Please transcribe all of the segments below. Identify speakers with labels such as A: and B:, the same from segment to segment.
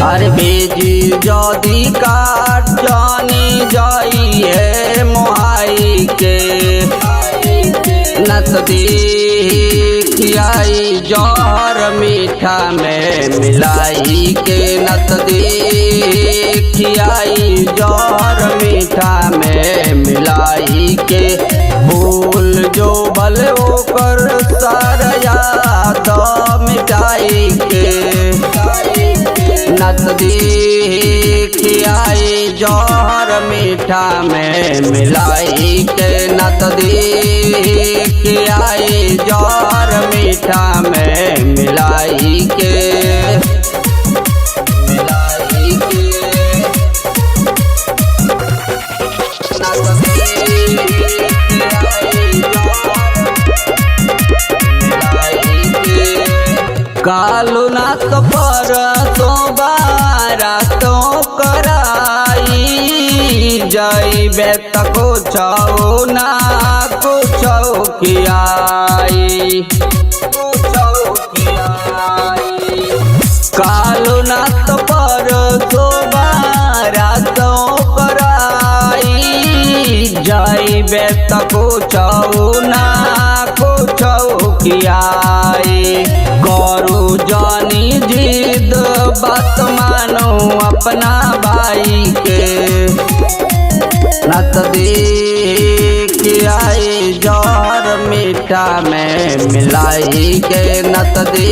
A: अरे बेजी जदी काट जानी जाइए मोहाई के नसदी खियाई जौहर मीठा में मिलाई के नसदी खियाई जौहर मीठा में मिलाई के भूल जो भले ओकर सारा याद मिटाई के नसदी खियाई जौहर मीठा में मिलाई के नसदी खियाई जौहर मीठा में मिलाई के कालू नाथ पर तो बारा तो कराई जाइबे तको छौ ना कुछौ कियाई कालू नाथ पर तो बारा तो कराई जाइबे तको छौ ना कुछौ कियाई करू जानी जिद बात मानो अपना भाई के नसदी खियाई जौहर मीठा में मिलाई के नसदी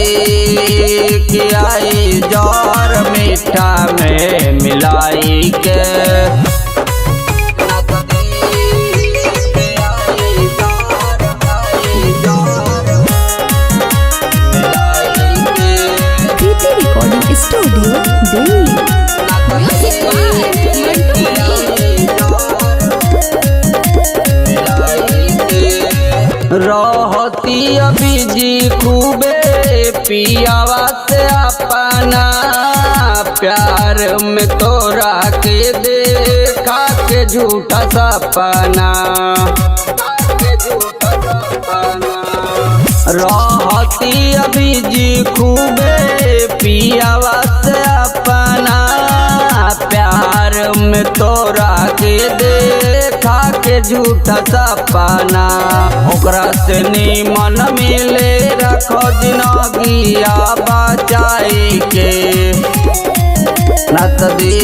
A: खियाई जौहर मीठा में मिलाई के
B: स्टूडियो दिल्ली।
A: रहती बिजी खूबे पियावा से अपना प्यार में तोरा के देखा के झूठा सपना रहती बिजी खूबे पियावा से अपना प्यार में तोरा के देखा के झूठा सपना ओकरा से नीमन मिले रखो जिनगिया बचाई के नसदी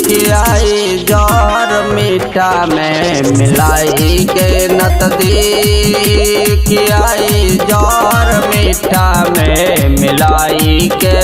A: खियाई जौहर मीठा में मिलाई के नसदी खियाई जौहर मीठा में मिलाई के।